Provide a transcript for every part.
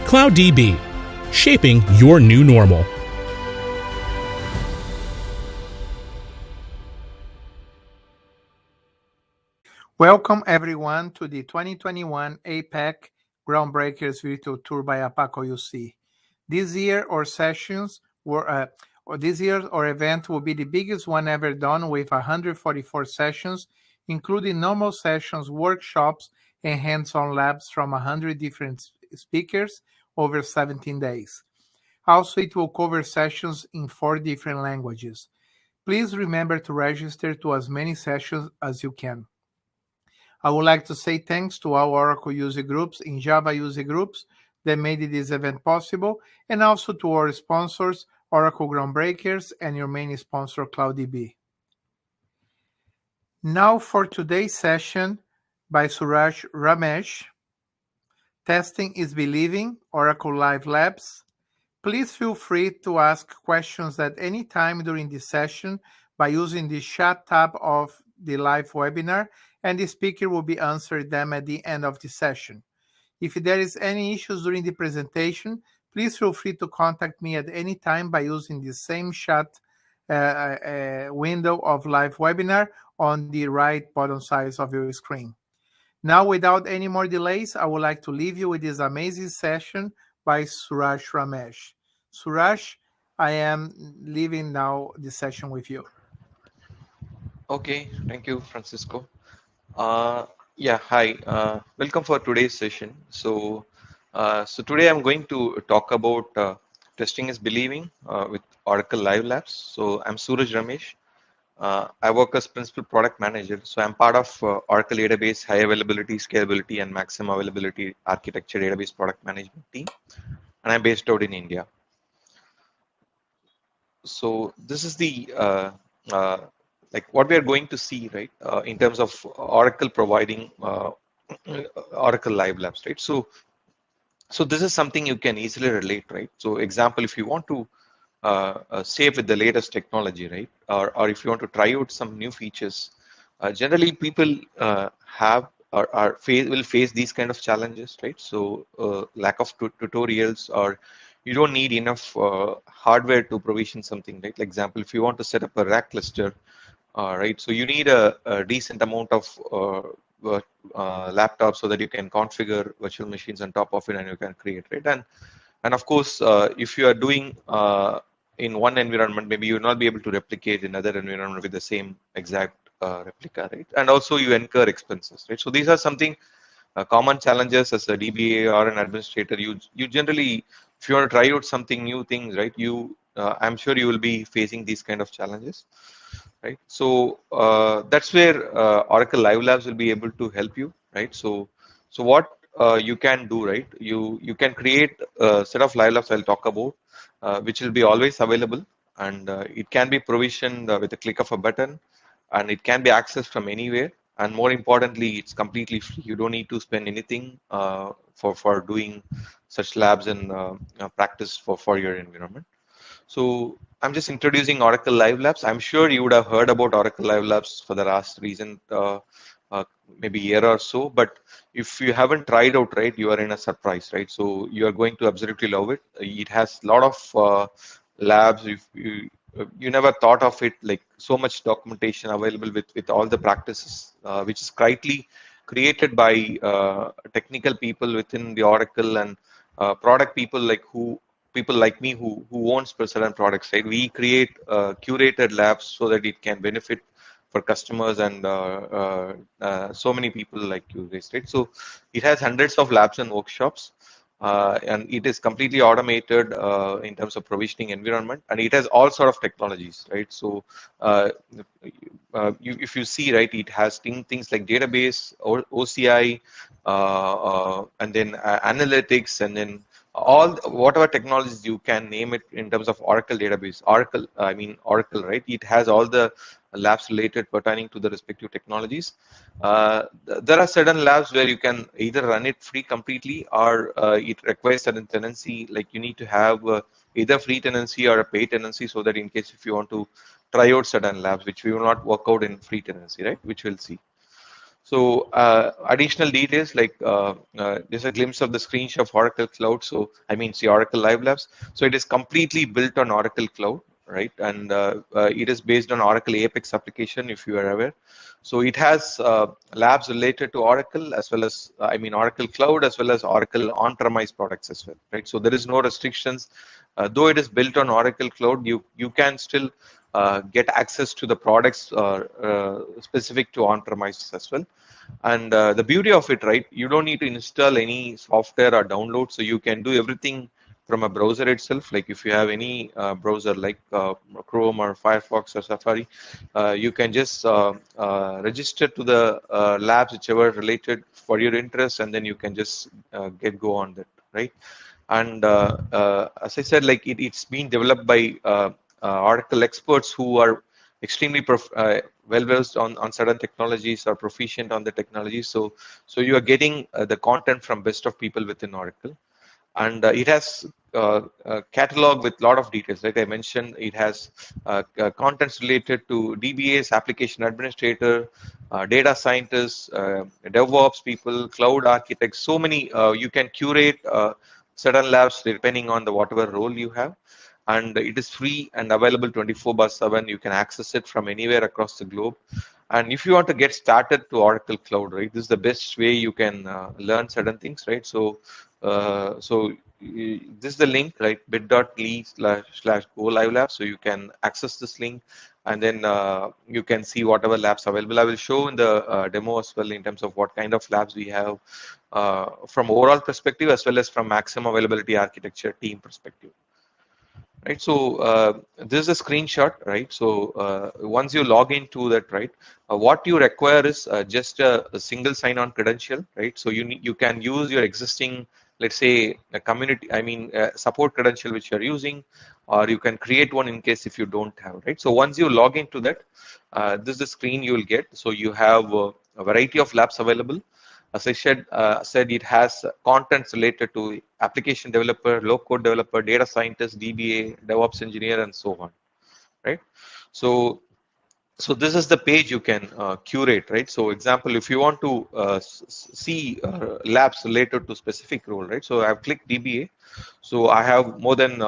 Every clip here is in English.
CloudDB, shaping your new normal. Welcome everyone to the 2021 APEC Groundbreakers Virtual Tour by Apaco UC. This year our event will be the biggest one ever done with 144 sessions, including normal sessions, workshops, and hands-on labs from 100 different speakers over 17 days. Also, it will cover sessions in 4 different languages. Please remember to register to as many sessions as you can. I would like to say thanks to our Oracle user groups and Java user groups that made this event possible, and also to our sponsors, Oracle Groundbreakers, and your main sponsor, CloudDB. Now for today's session by Suraj Ramesh, Testing is Believing, Oracle Live Labs. Please feel free to ask questions at any time during this session by using the chat tab of the live webinar, and the speaker will be answering them at the end of the session. If there is any issues during the presentation, please feel free to contact me at any time by using the same chat window of live webinar on the right bottom side of your screen. Now, without any more delays, I would like to leave you with this amazing session by Suraj Ramesh. Suraj, I am leaving now the session with you. Okay, thank you, Francisco. Hi. Welcome for today's session. So today I'm going to talk about testing is believing with Oracle Live Labs. So I'm Suraj Ramesh. I work as principal product manager. So I'm part of Oracle Database High Availability, Scalability, and Maximum Availability Architecture Database Product Management team, and I'm based out in India. So this is the like what we are going to see, right, in terms of Oracle providing Oracle Live Labs, right? So this is something you can easily relate, right? So example, if you want to save with the latest technology, right, or if you want to try out some new features, generally people have or will face these kind of challenges, right? So lack of tutorials, or you don't need enough hardware to provision something, right? Like example, if you want to set up a rack cluster, right, so you need a decent amount of laptops so that you can configure virtual machines on top of it and you can create, right? And of course, if you are doing in one environment, maybe you will not be able to replicate in another environment with the same exact replica, right? And also you incur expenses, right? So these are something common challenges as a DBA or an administrator. You generally, if you want to try out something new things, right, I'm sure you will be facing these kind of challenges, right? So that's where Oracle Live Labs will be able to help you, right? So what you can do, right? You can create a set of live labs I'll talk about, which will be always available, and it can be provisioned with a click of a button, and it can be accessed from anywhere. And more importantly, it's completely free. You don't need to spend anything for doing such labs and practice for your environment. So I'm just introducing Oracle Live Labs. I'm sure you would have heard about Oracle Live Labs for the last recent maybe year or so, but if you haven't tried out, right, you are in a surprise, right? So you are going to absolutely love it. It has a lot of labs. If you never thought of it, like so much documentation available with all the practices, which is rightly created by technical people within the Oracle and product people like me who owns certain products, right? We create curated labs so that it can benefit for customers and so many people like you guys, right? So it has hundreds of labs and workshops, and it is completely automated in terms of provisioning environment, and it has all sort of technologies, right? So if you see, right, it has things like database or OCI, and then analytics, and then all whatever technologies you can name it in terms of Oracle database, Oracle, right? It has all the labs related pertaining to the respective technologies. There are certain labs where you can either run it free completely, or it requires certain tenancy, like you need to have either free tenancy or a paid tenancy, so that in case if you want to try out certain labs, which we will not work out in free tenancy, right, which we'll see. So additional details like there's a glimpse of the screenshot of Oracle Cloud. So I mean, see Oracle Live Labs. So it is completely built on Oracle Cloud, right? And it is based on Oracle Apex application, if you are aware. So it has labs related to Oracle as well as I mean Oracle Cloud as well as Oracle on-premise products as well, right? So there is no restrictions. Though it is built on Oracle Cloud, you can still get access to the products specific to on-premise as well. And the beauty of it, right, you don't need to install any software or download, so you can do everything from a browser itself. Like if you have any browser like Chrome or Firefox or Safari, you can just register to the labs whichever related for your interest, and then you can just get go on that, right? And as I said, like it's been developed by Oracle experts who are extremely well versed on certain technologies or proficient on the technology. So you are getting the content from best of people within Oracle, and it has a catalog with a lot of details. Like I mentioned, it has contents related to DBAs, application administrator, data scientists, DevOps people, cloud architects. So many you can curate certain labs depending on the whatever role you have, and it is free and available 24/7. You can access it from anywhere across the globe. And if you want to get started to Oracle Cloud, right, this is the best way you can learn certain things, right? So this is the link, right, bit.ly/go live lab. So you can access this link, and then you can see whatever labs available. I will show in the demo as well in terms of what kind of labs we have from overall perspective as well as from maximum availability architecture team perspective. Right, so this is a screenshot, right? So once you log into that, right, what you require is just a single sign-on credential, right? So you can use your existing, let's say, a community, I mean, support credential which you're using, or you can create one in case if you don't have, right? So once you log into that, this is the screen you will get. So you have a variety of labs available. As I said, it has contents related to application developer, low-code developer, data scientist, DBA, DevOps engineer, and so on, right? So this is the page you can curate, right? So example, if you want to see labs related to specific role, right? So I've clicked DBA. So I have more than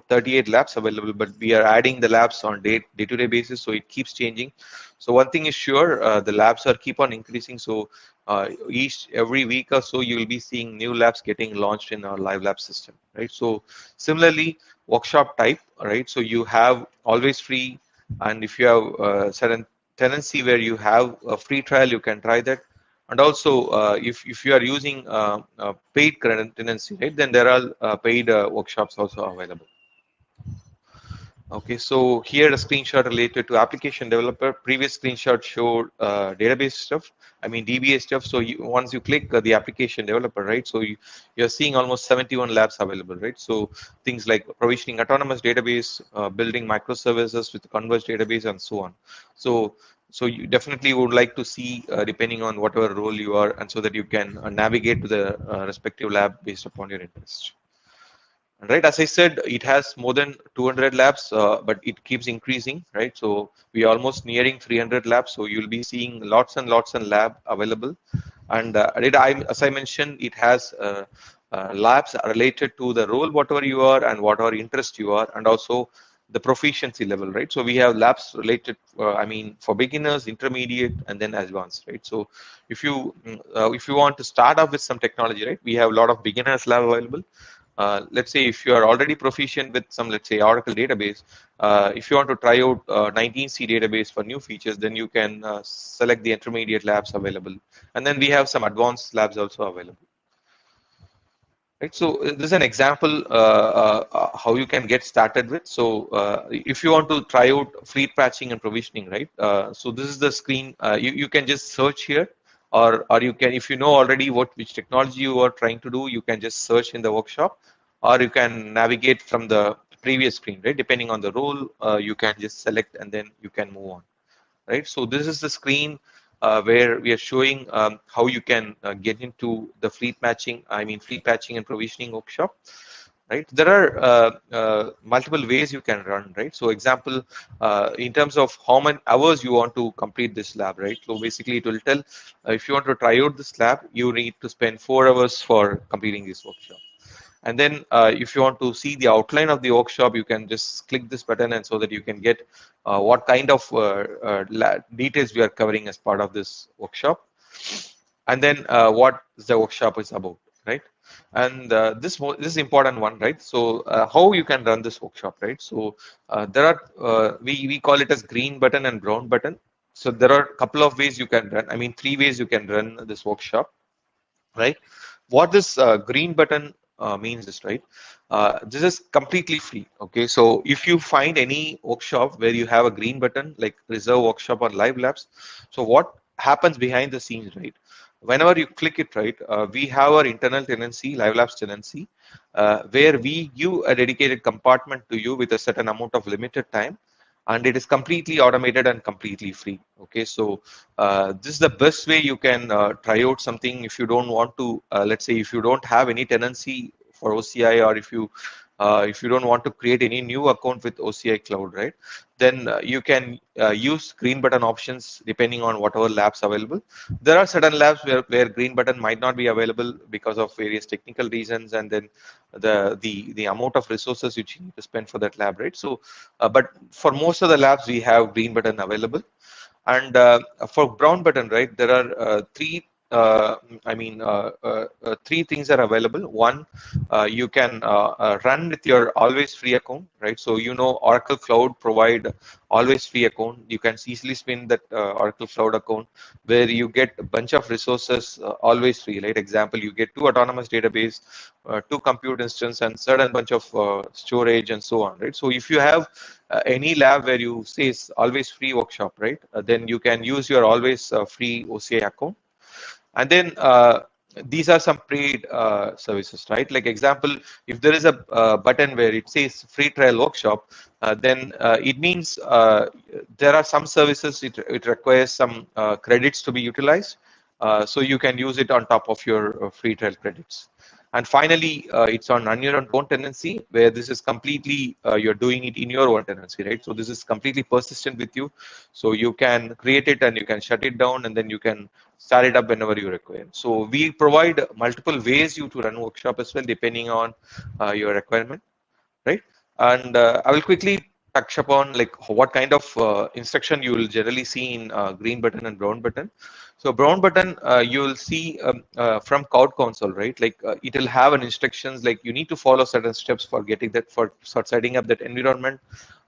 38 labs available, but we are adding the labs on day-to-day basis, so it keeps changing. So one thing is sure, the labs are keep on increasing. So every week or so, you will be seeing new labs getting launched in our live lab system, right? So similarly, workshop type, right? So you have always free, and if you have a certain tenancy where you have a free trial, you can try that. And also, if you are using paid tenancy, right, then there are paid workshops also available. Okay, so here a screenshot related to application developer. Previous screenshot showed database stuff. I mean DBA stuff. So once you click the application developer, right? So you're seeing almost 71 labs available, right? So things like provisioning autonomous database, building microservices with Converge database, and so on. So you definitely would like to see depending on whatever role you are, and so that you can navigate to the respective lab based upon your interest. Right, as I said, it has more than 200 labs, but it keeps increasing, right? So we are almost nearing 300 labs. So you'll be seeing lots and lab available. And as I mentioned, it has labs related to the role, whatever you are and whatever interest you are, and also the proficiency level, right? So we have labs related, I mean, for beginners, intermediate, and then advanced, right? So if you want to start off with some technology, right, we have a lot of beginners lab available. Let's say if you are already proficient with some, let's say, Oracle database, if you want to try out 19C database for new features, then you can select the intermediate labs available. And then we have some advanced labs also available. Right, so this is an example how you can get started with. So if you want to try out fleet patching and provisioning, right? So this is the screen. You can just search here. Or you can, if you know already which technology you are trying to do, you can just search in the workshop, or you can navigate from the previous screen, right? Depending on the role, you can just select and then you can move on, right? So this is the screen where we are showing how you can get into the fleet patching and provisioning workshop. right? There are multiple ways you can run, right? So example, in terms of how many hours you want to complete this lab, right? So basically it will tell if you want to try out this lab, you need to spend 4 hours for completing this workshop. And then if you want to see the outline of the workshop, you can just click this button, and so that you can get what kind of details we are covering as part of this workshop, and then what the workshop is about, right? And this is important one, right? So how you can run this workshop, right? So there are we call it as green button and brown button. So there are a couple of ways you can run. I mean, 3 ways you can run this workshop, right? What this green button means is, right, this is completely free. Okay, so if you find any workshop where you have a green button like reserve workshop or live labs, so what happens behind the scenes, right? Whenever you click it, right, we have our internal tenancy, live labs tenancy, where we give a dedicated compartment to you with a certain amount of limited time, and it is completely automated and completely free. Okay, so this is the best way you can try out something. If you don't want to, let's say if you don't have any tenancy for OCI, or if you don't want to create any new account with OCI Cloud, right, then you can use green button options depending on whatever labs available. There are certain labs where green button might not be available because of various technical reasons, and then the amount of resources which you need to spend for that lab, right? So but for most of the labs we have green button available. And for brown button, right, there are three things are available. One, you can run with your always free account, right? So Oracle Cloud provide always free account. You can easily spin that Oracle Cloud account, where you get a bunch of resources always free, right? Example, you get 2 autonomous database, 2 compute instance, and certain bunch of storage and so on, right? So if you have any lab where you say always free workshop, right, then you can use your always free OCI account. And then these are some paid services, right? Like example, if there is a button where it says free trial workshop, then it means there are some services it requires some credits to be utilized, so you can use it on top of your free trial credits. And finally, it's on your own tenancy, where this is completely you're doing it in your own tenancy, right? So this is completely persistent with you, so you can create it and you can shut it down, and then you can start it up whenever you require. So we provide multiple ways you to run workshop as well, depending on your requirement, right? And I will quickly touch upon like what kind of instruction you will generally see in green button and brown button. So brown button, you will see from Cloud Console, right? Like it will have an instructions like you need to follow certain steps for getting that, for setting up that environment,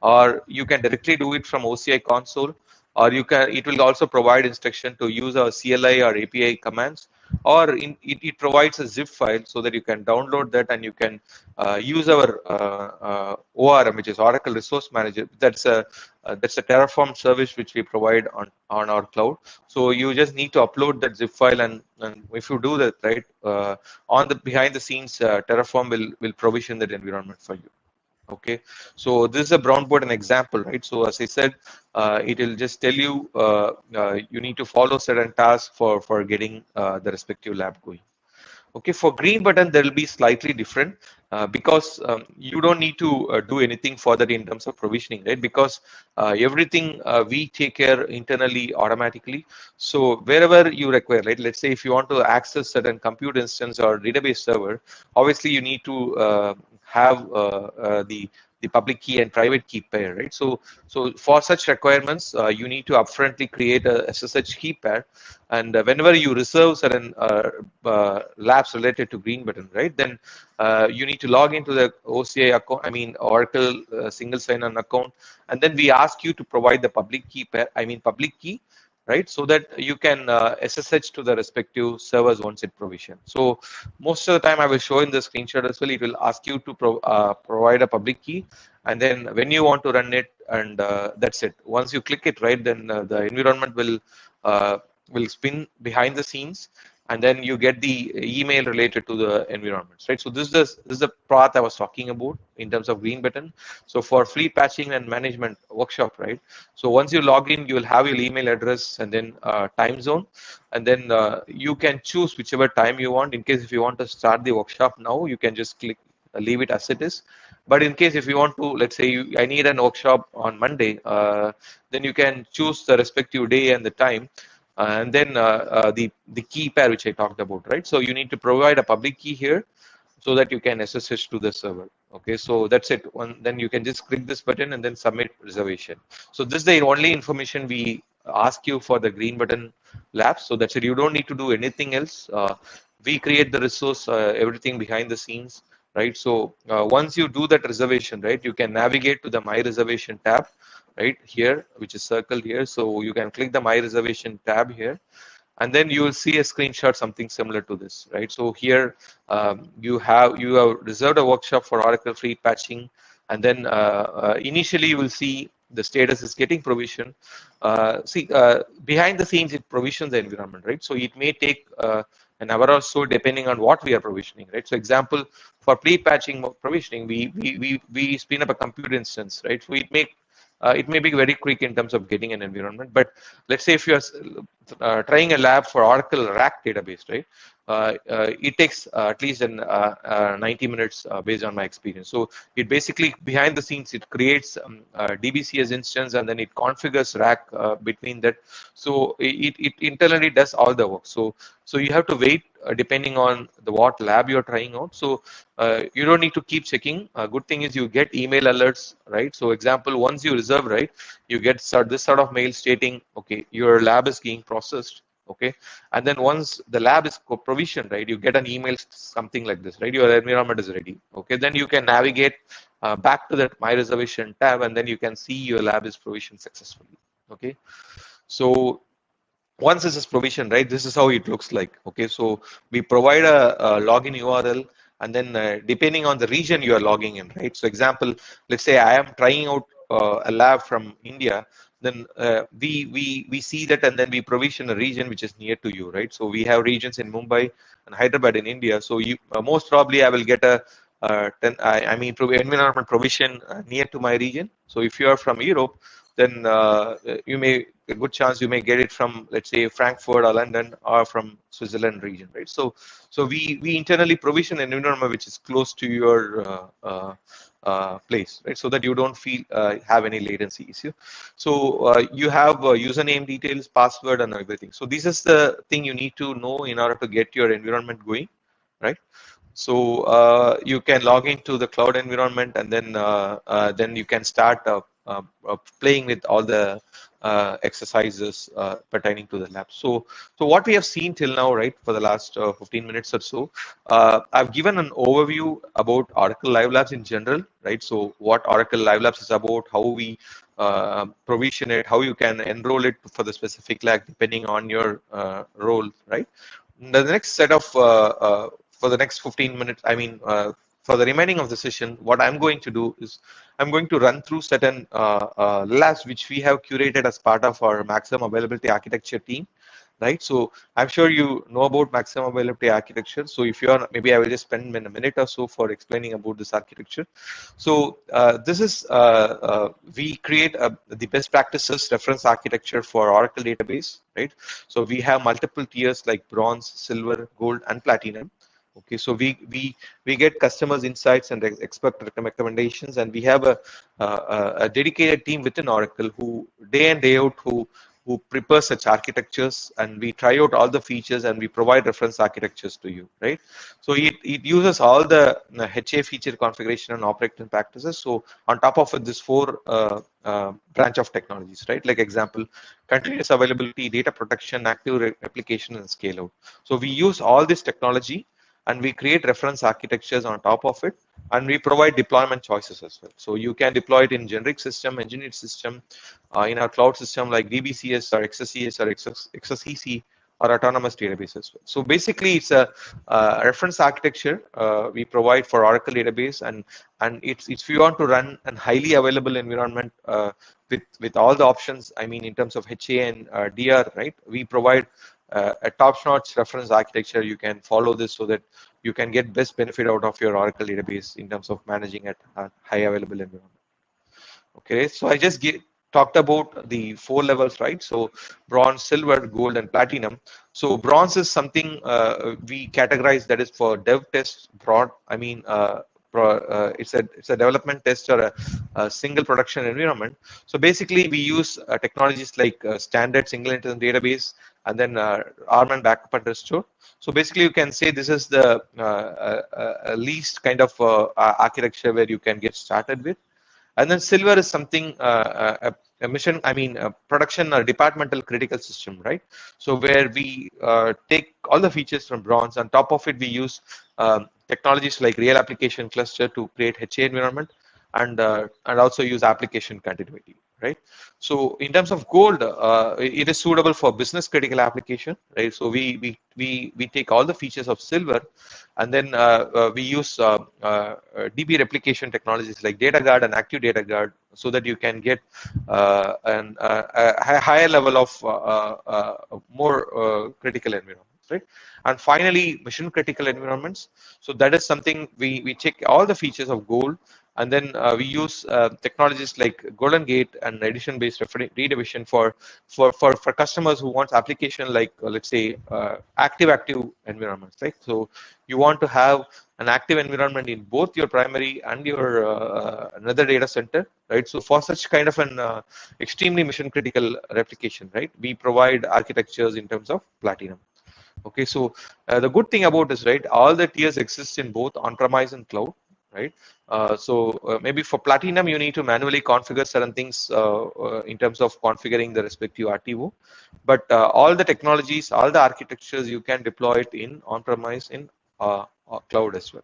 or you can directly do it from OCI console, or it will also provide instruction to use our CLI or API commands, or it provides a zip file so that you can download that and you can use our ORM, which is Oracle Resource Manager. That's a Terraform service which we provide on our cloud. So you just need to upload that zip file, and if you do that, right, on the behind the scenes, Terraform will provision that environment for you. Okay, so this is a brown button example, right? So as I said, it will just tell you you need to follow certain tasks for getting the respective lab going. Okay, for green button there will be slightly different because you don't need to do anything further in terms of provisioning, right? Because everything we take care internally automatically. So wherever you require, right? Let's say if you want to access certain compute instance or database server, obviously you need to have the public key and private key pair, right? So for such requirements, you need to upfrontly create a SSH key pair, and whenever you reserve certain labs related to green button, right, then you need to log into the OCI account, I mean Oracle single sign-on account, and then we ask you to provide the public key pair, I mean public key, right, so that you can SSH to the respective servers once it provision. So most of the time I will show in the screenshot as well, it will ask you to provide a public key, and then when you want to run it, and that's it. Once you click it, right, then the environment will spin behind the scenes, and then you get the email related to the environments, right? So this is the path I was talking about in terms of green button. So for free patching and management workshop, right? So once you log in, you will have your email address and then time zone, and then you can choose whichever time you want. In case if you want to start the workshop now, you can just click leave it as it is. But in case if you want to, let's say I need an workshop on Monday, then you can choose the respective day and the time, and then the key pair which I talked about, right? So you need to provide a public key here so that you can SSH to the server. Okay, so that's it. Then you can just click this button and then submit reservation. So this is the only information we ask you for the green button labs. So that's it. You don't need to do anything else. We create the resource, everything behind the scenes, right? So once you do that reservation, right, you can navigate to the My Reservation tab, right here, which is circled here. So you can click the My Reservation tab here, and then you will see a screenshot something similar to this, right? So here you have reserved a workshop for Oracle Fleet Patching, and then initially you will see the status is getting provision. Behind the scenes it provisions the environment, right? So it may take an hour or so depending on what we are provisioning, right? So example, for Fleet Patching provisioning, we spin up a compute instance, right? So it may be very quick in terms of getting an environment, but let's say if you are trying a lab for Oracle RAC database, right? It takes at least 90 minutes based on my experience. So it basically behind the scenes it creates DBCS instance, and then it configures RAC between that. So it internally does all the work. So you have to wait depending on what lab you're trying out. So you don't need to keep checking. Good thing is you get email alerts, right? So example, once you reserve, right, you get this sort of mail stating, okay, your lab is being processed. Okay, and then once the lab is provisioned, right, you get an email something like this, right? Your environment is ready. Okay, then you can navigate back to that My Reservation tab, and then you can see your lab is provisioned successfully. Okay, so once this is provisioned, right, this is how it looks like. Okay, so we provide a login URL, and then depending on the region you are logging in, right? So example, let's say I am trying out a lab from India, then we see that, and then we provision a region which is near to you, right? So we have regions in Mumbai and Hyderabad in India. So you most probably I will get a environment provision near to my region. So if you are from Europe, then you may a good chance you may get it from, let's say, Frankfurt or London or from Switzerland region, right? So we internally provision an environment which is close to your place, right? So that you don't have any latency issue. So you have username details, password, and everything. So this is the thing you need to know in order to get your environment going, right? So you can log into the cloud environment, and then you can start playing with all the exercises pertaining to the lab. So what we have seen till now, right, for the last 15 minutes or so, I've given an overview about Oracle Live Labs in general, right? So what Oracle Live Labs is about, how we provision it, how you can enroll it for the specific lab depending on your role, right? The next set of for the next 15 minutes, for the remaining of the session, what I'm going to do is I'm going to run through certain labs which we have curated as part of our maximum availability architecture team, right? So I'm sure you know about maximum availability architecture. So if you are, maybe I will just spend a minute or so for explaining about this architecture. So this is, we create the best practices reference architecture for Oracle database, right? So we have multiple tiers like bronze, silver, gold, and platinum. Okay, so we get customers' insights and expert recommendations, and we have a dedicated team within Oracle who day in day out who prepare such architectures, and we try out all the features and we provide reference architectures to you, right? So it uses all the HA feature configuration and operating practices. So on top of it, this 4 branch of technologies, right? Like example, continuous availability, data protection, active replication, and scale out. So we use all this technology, and we create reference architectures on top of it, and we provide deployment choices as well. So you can deploy it in generic system, engineered system, in our cloud system like DBCS or XSCS or XSCC or autonomous database as well. So basically, it's a reference architecture we provide for Oracle database, and it's if you want to run a highly available environment with all the options, in terms of HA and DR, right? We provide a top-notch reference architecture. You can follow this so that you can get best benefit out of your Oracle database in terms of managing at a high available environment. Okay, so I just talked about the 4 levels, right? So bronze, silver, gold, and platinum. So bronze is something we categorize that is for dev test, broad. it's a development test or a single production environment. So basically, we use technologies like standard single instance database and then ARM and backup and restore. So basically, you can say this is the least kind of architecture where you can get started with. And then Silver is something a mission, a production or departmental critical system, right? So where we take all the features from Bronze. On top of it, we use technologies like real application cluster to create HA environment, and also use application continuity, right? So in terms of Gold, it is suitable for business critical application, right? So we take all the features of Silver, and then we use DB replication technologies like DataGuard and Active DataGuard, so that you can get a higher level of more critical environments. Right? And finally, mission critical environments. So that is something we check all the features of Gold, and then we use technologies like Golden Gate and edition-based redivision for customers who want application like let's say active environments. Right? So you want to have an active environment in both your primary and your another data center, right? So for such kind of an extremely mission critical replication, right, we provide architectures in terms of Platinum. Okay, so the good thing about this, right, all the tiers exist in both on-premise and cloud, right? So maybe for Platinum, you need to manually configure certain things in terms of configuring the respective RTO, but all the technologies, all the architectures, you can deploy it in on-premise, in cloud as well.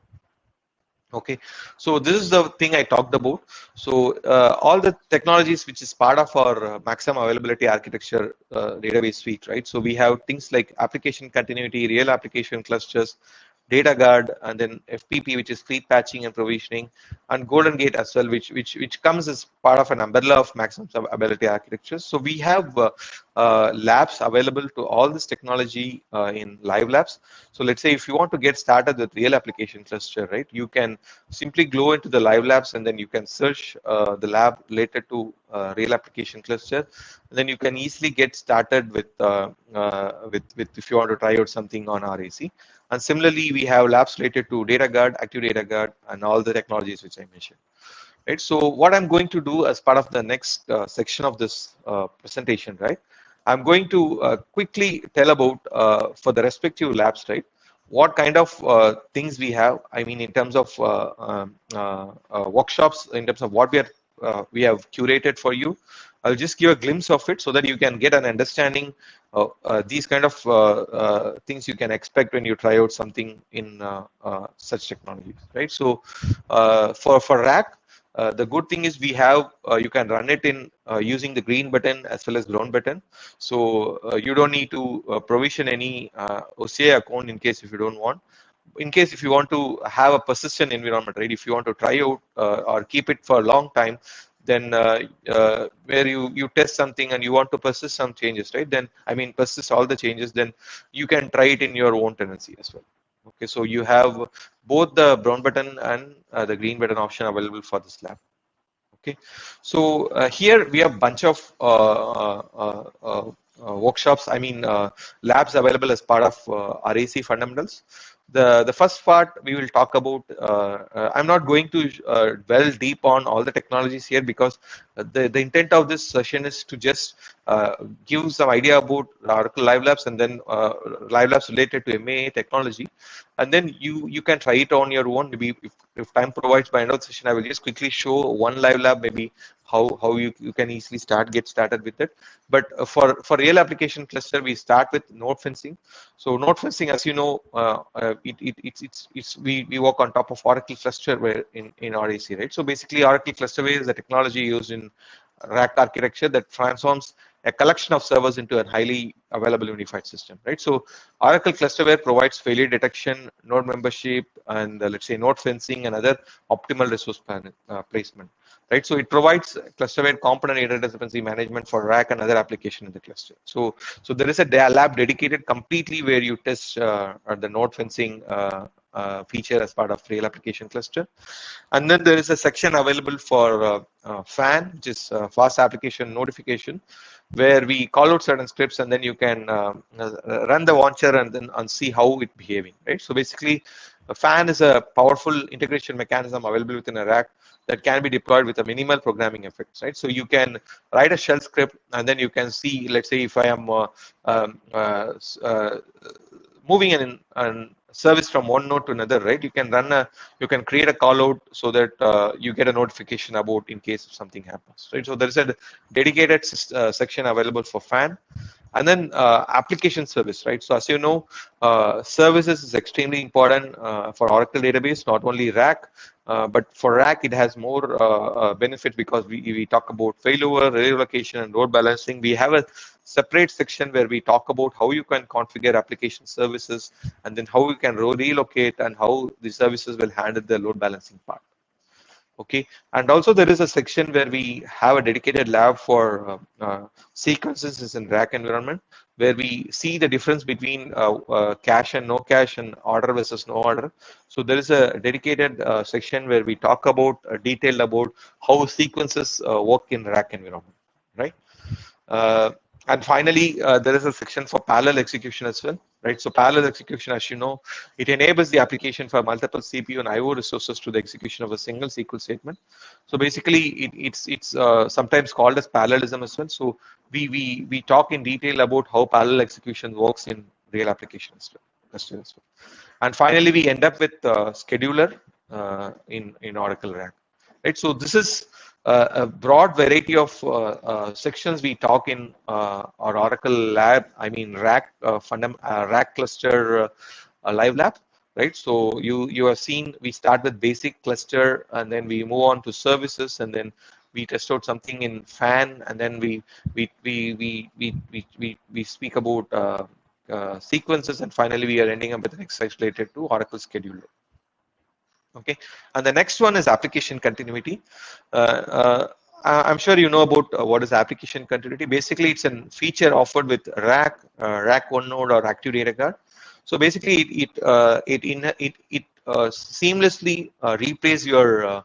Okay, so this is the thing I talked about. So all the technologies which is part of our maximum availability architecture database suite, right? So we have things like application continuity, real application clusters, DataGuard, and then FPP, which is fleet patching and provisioning, and Golden Gate as well, which comes as part of an umbrella of maximum availability architectures. So we have labs available to all this technology in Live Labs. So let's say if you want to get started with real application cluster, right, you can simply go into the Live Labs, and then you can search the lab related to real application cluster. And then you can easily get started with if you want to try out something on RAC. And similarly, we have labs related to DataGuard, Active DataGuard, and all the technologies which I mentioned. Right. So what I'm going to do as part of the next section of this presentation, right, I'm going to quickly tell about for the respective labs, right, what kind of things we have. I mean, in terms of workshops, in terms of what we have curated for you. I'll just give a glimpse of it so that you can get an understanding of these kind of things you can expect when you try out something in such technologies, right? So for RAC, the good thing is we have you can run it in using the green button as well as brown button. So you don't need to provision any OCI account in case if you don't want. In case if you want to have a persistent environment, right? If you want to try out or keep it for a long time, then where you test something and you want to persist some changes, right? Then persist all the changes. Then you can try it in your own tenancy as well. Okay, so you have both the brown button and the green button option available for this lab. Okay, so here we have a bunch of workshops. Labs available as part of RAC fundamentals. The first part we will talk about. I'm not going to dwell deep on all the technologies here because the intent of this session is to just give some idea about Oracle Live Labs and then Live Labs related to MAA technology, and then you can try it on your own. Maybe if time provides, by end of the session, I will just quickly show one Live Lab, maybe how you can easily get started with it. But for real application cluster, we start with node fencing. So node fencing, as you know, we work on top of Oracle ClusterWare in RAC, right? So basically, Oracle ClusterWare is a technology used in rack architecture that transforms a collection of servers into a highly available unified system, right? So Oracle ClusterWare provides failure detection, node membership, and let's say node fencing and other optimal resource placement, right? So it provides ClusterWare component interdependency management for rack and other application in the cluster. So there is a lab dedicated completely where you test the node fencing feature as part of real application cluster. And then there is a section available for FAN, which is fast application notification, where we call out certain scripts and then you can run the launcher and see how it's behaving, right? So basically, a FAN is a powerful integration mechanism available within a rack that can be deployed with a minimal programming effects, right? So you can write a shell script and then you can see, let's say if I am moving an service from one node to another, right? You can create a call out so that you get a notification about in case if something happens, right? So there is a dedicated section available for FAN. And then application service, right? So as you know, services is extremely important for Oracle database, not only RAC, but for RAC, it has more benefits because we talk about failover, relocation, and load balancing. We have a separate section where we talk about how you can configure application services and then how you can relocate and how the services will handle the load balancing part. Okay, and also there is a section where we have a dedicated lab for sequences in rack environment, where we see the difference between cache and no cache and order versus no order. So there is a dedicated section where we talk about detailed about how sequences work in rack environment, right? And finally, there is a section for parallel execution as well, right? So parallel execution, as you know, it enables the application for multiple CPU and IO resources to the execution of a single SQL statement. So basically, it's sometimes called as parallelism as well. So we talk in detail about how parallel execution works in real applications as well. And finally, we end up with scheduler in Oracle RAC, right? So this is a broad variety of sections we talk in our Oracle lab, I mean RAC, RAC cluster live lab, right? So you have seen we start with basic cluster and then we move on to services and then we test out something in FAN and then we speak about sequences and finally we are ending up with an exercise related to Oracle scheduler. Okay, and the next one is application continuity. I'm sure you know about what is application continuity. Basically, it's a feature offered with RAC, RAC one node, or Active Data Guard. So basically, it seamlessly replays your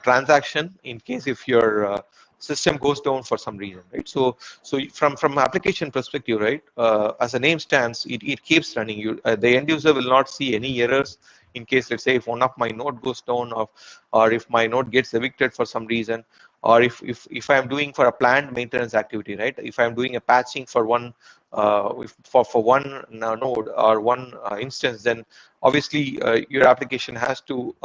transaction in case if your system goes down for some reason, right? So from application perspective, right, as the name stands, it keeps running. The end user will not see any errors in case, let's say, if one of my node goes down, or if my node gets evicted for some reason, or if I'm doing for a planned maintenance activity, right? If I'm doing a patching for one for one node or one instance, then obviously your application has to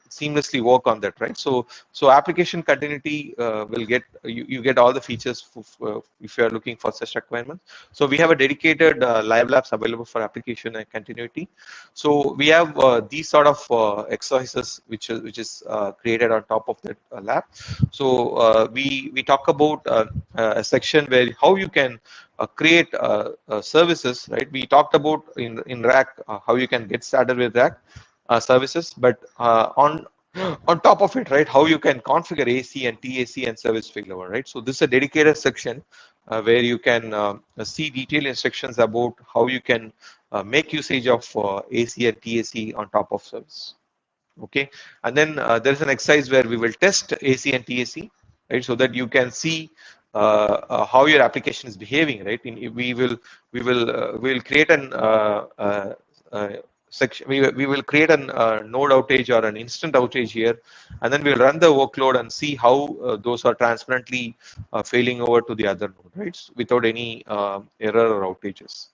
seamlessly work on that, right? So application continuity will get you get all the features if you are looking for such requirements. So we have a dedicated live labs available for application and continuity. So we have these sort of exercises which is created on top of that lab. So we talk about a section where how you can create services, right? We talked about in RAC how you can get started with RAC services, but on top of it, right, how you can configure AC and TAC and service failover, right? So this is a dedicated section where you can see detailed instructions about how you can make usage of AC and TAC on top of service. Okay, and then there's an exercise where we will test AC and TAC, right, so that you can see how your application is behaving, right? We will create an section. We will create an node outage or an instant outage here, and then we'll run the workload and see how those are transparently failing over to the other node, right? Without any error or outages.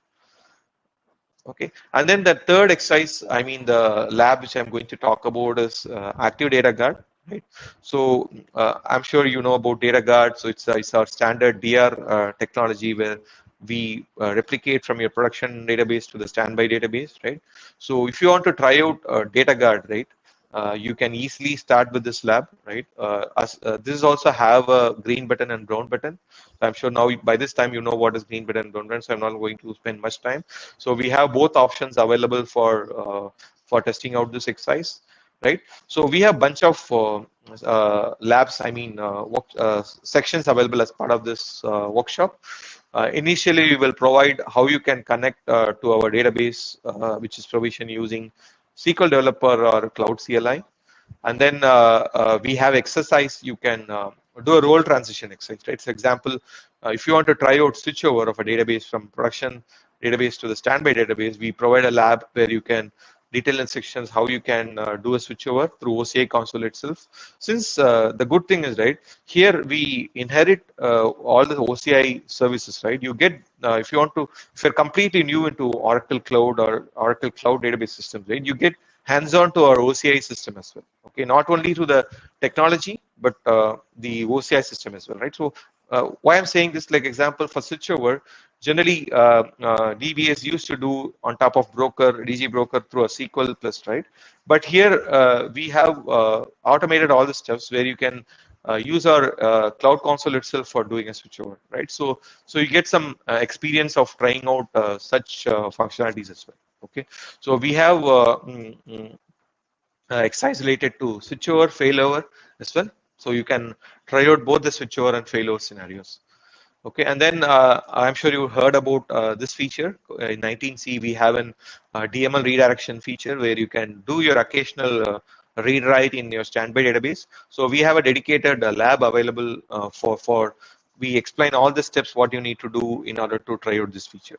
Okay, and then the third exercise, I mean the lab which I'm going to talk about is Active Data Guard, right? So I'm sure you know about Data Guard. So it's our standard DR technology where we replicate from your production database to the standby database, right? So if you want to try out Data Guard, right, you can easily start with this lab, right? This also have a green button and brown button. I'm sure now by this time you know what is green button and brown button, so I'm not going to spend much time. So we have both options available for testing out this exercise. right? So we have a bunch of labs, sections available as part of this workshop. Initially, we will provide how you can connect to our database, which is provisioned using SQL Developer or Cloud CLI. And then we have exercise. You can do a role transition exercise, right? For example, if you want to try out switchover of a database from production database to the standby database, we provide a lab where you can detail instructions how you can do a switchover through OCI console itself. Since the good thing is, right, here we inherit all the OCI services, right? You get if you're completely new into Oracle Cloud or Oracle Cloud database systems, right, you get hands-on to our OCI system as well. Okay, not only to the technology but the OCI system as well, right? So why I'm saying this, like example for switchover, generally DBS used to do on top of broker, DG broker through a SQL plus, right? But here we have automated all the steps where you can use our cloud console itself for doing a switchover, right? So you get some experience of trying out such functionalities as well. Okay, so we have exercise related to switchover, failover as well. So you can try out both the switchover and failover scenarios. Okay, and then I'm sure you heard about this feature. In 19C, we have an DML redirection feature where you can do your occasional read write in your standby database. So we have a dedicated lab available for we explain all the steps what you need to do in order to try out this feature.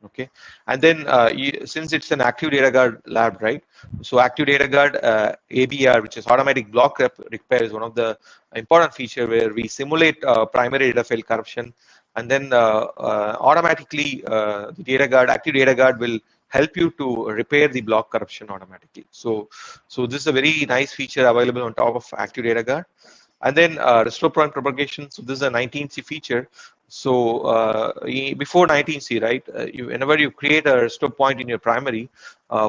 Okay, and then since it's an Active Data Guard lab, right? So Active Data Guard ABR, which is automatic block repair, is one of the important feature where we simulate primary data file corruption, and then automatically the Data Guard, Active Data Guard will help you to repair the block corruption automatically. So this is a very nice feature available on top of Active Data Guard. And then restore point propagation. So this is a 19C feature. So before 19C, right, whenever you create a restore point in your primary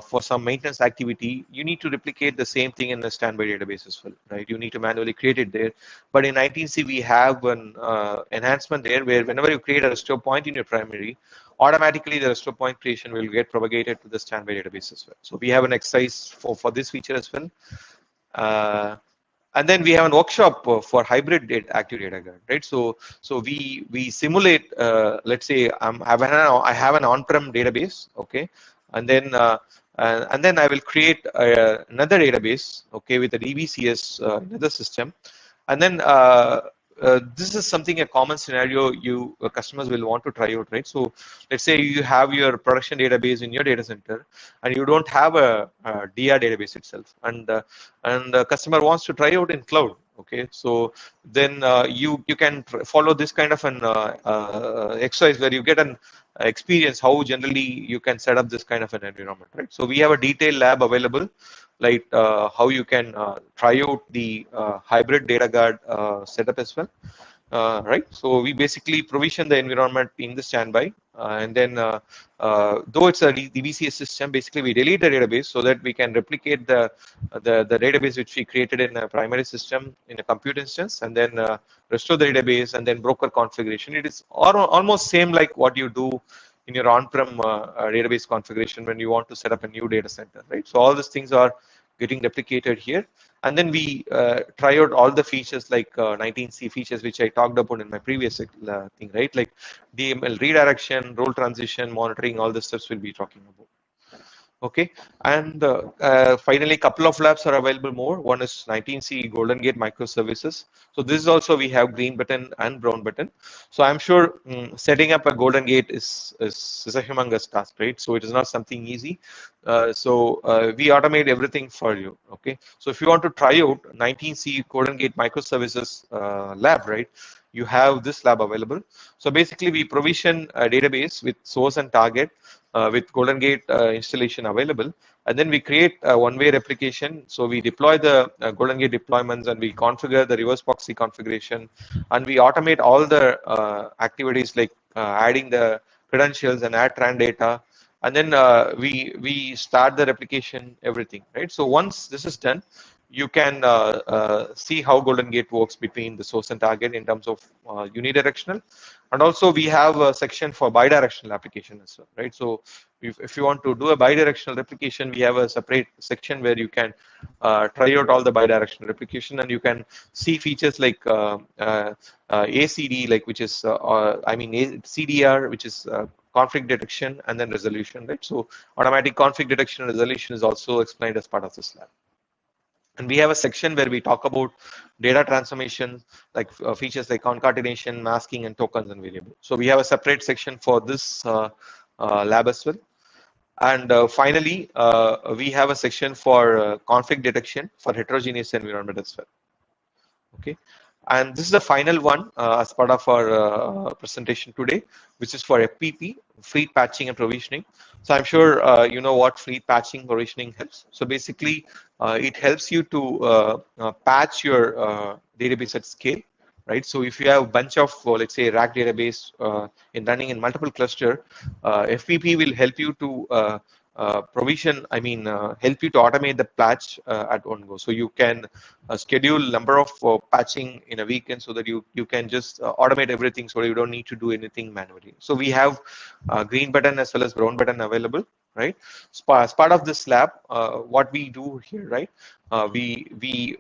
for some maintenance activity, you need to replicate the same thing in the standby database as well, right? You need to manually create it there. But in 19C, we have an enhancement there where whenever you create a restore point in your primary, automatically the restore point creation will get propagated to the standby database as well. So we have an exercise for this feature as well. And then we have a workshop for hybrid Active Data Guard, right? So we simulate. Let's say I have an on-prem database, okay, and then I will create another database, okay, with a DBCS another system, and then this is something, a common scenario customers will want to try out, right? So let's say you have your production database in your data center and you don't have a DR database itself, and the customer wants to try out in cloud. Okay, so then you can follow this kind of an exercise where you get an experience how generally you can set up this kind of an environment, right? So we have a detailed lab available, like how you can try out the hybrid data guard setup as well, right? So we basically provision the environment in the standby, and then though it's a DBCS system, basically we delete the database so that we can replicate the database which we created in a primary system in a compute instance, and then restore the database, and then broker configuration. It is almost same like what you do in your on-prem database configuration when you want to set up a new data center, right? So all these things are getting replicated here, and then we try out all the features like 19C features which I talked about in my previous thing, right? Like DML redirection, role transition, monitoring, all the steps we'll be talking about. Okay, and finally, a couple of labs are available more. One is 19C Golden Gate microservices. So this is also, we have green button and brown button. So I'm sure setting up a Golden Gate is a humongous task, right? So it is not something easy. So we automate everything for you. Okay, so if you want to try out 19C Golden Gate microservices lab, right, you have this lab available. So basically, we provision a database with source and target with Golden Gate installation available, and then we create a one-way replication. So we deploy the Golden Gate deployments, and we configure the reverse proxy configuration, and we automate all the activities like adding the credentials and add TRAN data, and then we start the replication, everything, right? So once this is done, you can see how Golden Gate works between the source and target in terms of unidirectional, and also we have a section for bidirectional application as well, right? So if you want to do a bidirectional replication, we have a separate section where you can try out all the bidirectional replication, and you can see features like ACD, like which is CDR, which is conflict detection, and then resolution, right? So automatic conflict detection and resolution is also explained as part of this lab. And we have a section where we talk about data transformation, like features like concatenation, masking, and tokens and variables. So we have a separate section for this lab as well. And finally, we have a section for conflict detection for heterogeneous environment as well. Okay. And this is the final one as part of our presentation today, which is for FPP, fleet patching and provisioning. So I'm sure you know what fleet patching provisioning helps. So basically, it helps you to patch your database at scale, right? So if you have a bunch of, let's say, rack database running in multiple cluster, FPP will help you to provision, help you to automate the patch at one go. So you can schedule number of patching in a weekend so that you can just automate everything, so you don't need to do anything manually. So we have green button as well as brown button available, right? So as part of this lab, what we do here, right? We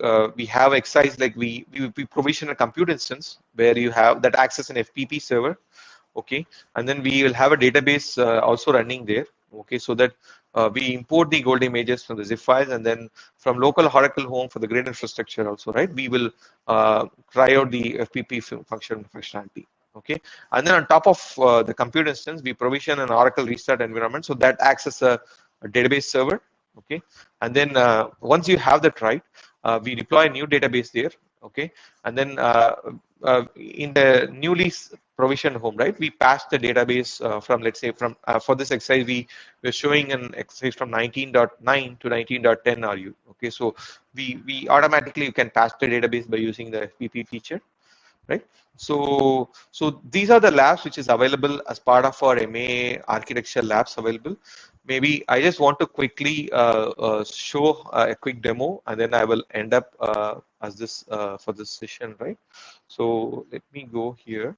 have exercise like we provision a compute instance where you have that access an FPP server, okay, and then we will have a database also running there. Okay, so that we import the gold images from the zip files, and then from local Oracle home for the grid infrastructure also, right? We will try out the FPP functionality. Okay, and then on top of the compute instance, we provision an Oracle restart environment, so that acts as a database server. Okay, and then once you have that right, we deploy a new database there. Okay, and then in the newly provisioned home, right, we pass the database from, let's say, from for this exercise we're showing an exercise from 19.9 to 19.10 RU. Okay, so we automatically you can pass the database by using the FPP feature, right? So these are the labs which is available as part of our MA architecture labs available. Maybe I just want to quickly show a quick demo, and then I will end up as this for this session, right? So let me go here.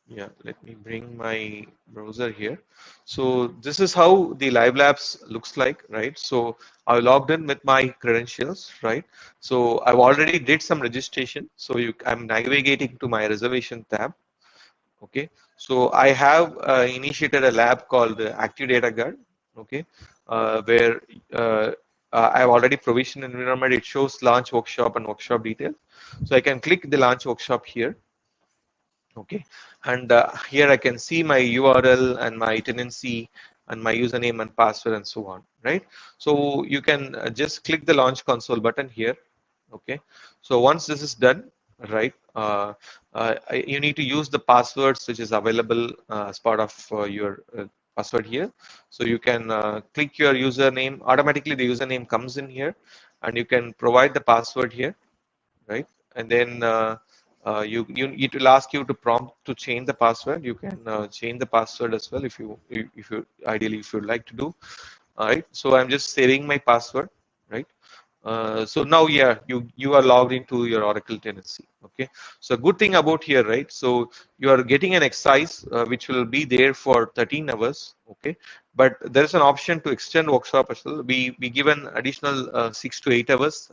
Yeah, let me bring my browser here. So this is how the Live Labs looks like, right? So I logged in with my credentials, right? So I've already did some registration. So I'm navigating to my reservation tab. Okay, so I have initiated a lab called Active Data Guard. Okay, where I've already provisioned an environment. It shows launch workshop and workshop details. So I can click the launch workshop here. Okay, and here I can see my URL and my tenancy and my username and password and so on, right? So you can just click the launch console button here. Okay, so once this is done, right, you need to use the passwords which is available as part of your password here. So you can click your username. Automatically the username comes in here, and you can provide the password here, right? And then it will ask you to prompt to change the password. You can change the password as well if you ideally if you'd like to do. All right, so I'm just saving my password, right? So now, yeah, you are logged into your Oracle tenancy. Okay, so good thing about here, right? So you are getting an exercise which will be there for 13 hours. Okay, but there is an option to extend workshop as well. We give an additional 6 to 8 hours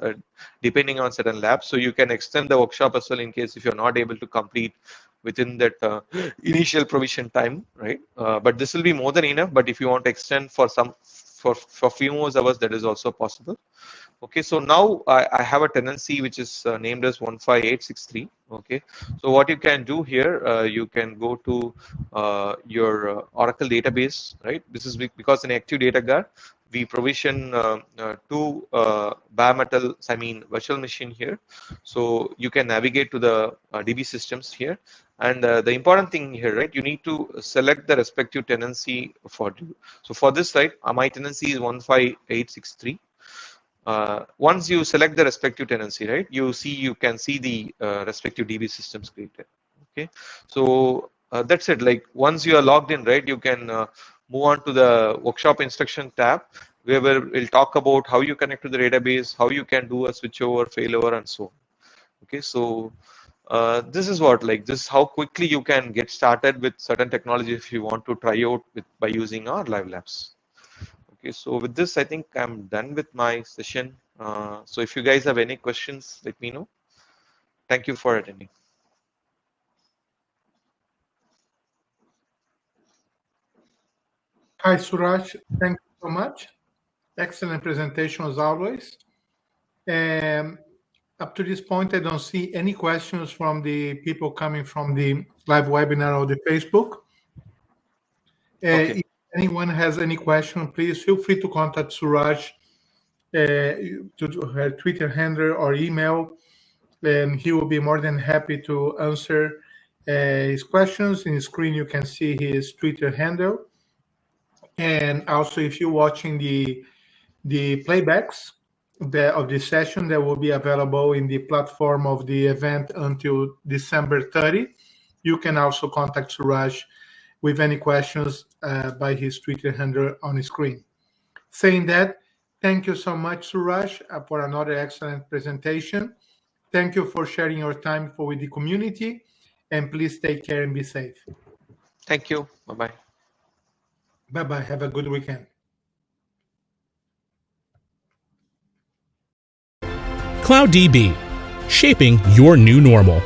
depending on certain labs. So you can extend the workshop as well in case if you're not able to complete within that initial provision time, right? But this will be more than enough. But if you want to extend for few more hours, that is also possible. Okay, so now I have a tenancy which is named as 15863. Okay, so what you can do here, you can go to your Oracle database, right? This is because in Active Data Guard, we provision two bare metal, virtual machine here. So you can navigate to the DB systems here. And the important thing here, right, you need to select the respective tenancy for you. So for this, right, my tenancy is 15863. Once you select the respective tenancy, right, you can see the respective DB systems created. Okay, so that's it. Like once you are logged in, right, you can move on to the workshop instruction tab, where we'll talk about how you connect to the database, how you can do a switchover, failover, and so on. Okay, so this is what, like, this is how quickly you can get started with certain technology if you want to try out by using our live labs. Okay, so with this, I think I'm done with my session. So if you guys have any questions, let me know. Thank you for attending. Hi, Suraj. Thank you so much. Excellent presentation as always. Up to this point, I don't see any questions from the people coming from the live webinar or the Facebook. Okay. If anyone has any question, please feel free to contact Suraj to her Twitter handle or email, and he will be more than happy to answer his questions. In the screen, you can see his Twitter handle. And also, if you're watching the playbacks of this session, that will be available in the platform of the event until December 30. You can also contact Suraj with any questions by his Twitter handle on the screen. Saying that, thank you so much, Suraj, for another excellent presentation. Thank you for sharing your time with the community, and please take care and be safe. Thank you. Bye-bye. Bye-bye. Have a good weekend. CloudDB, shaping your new normal.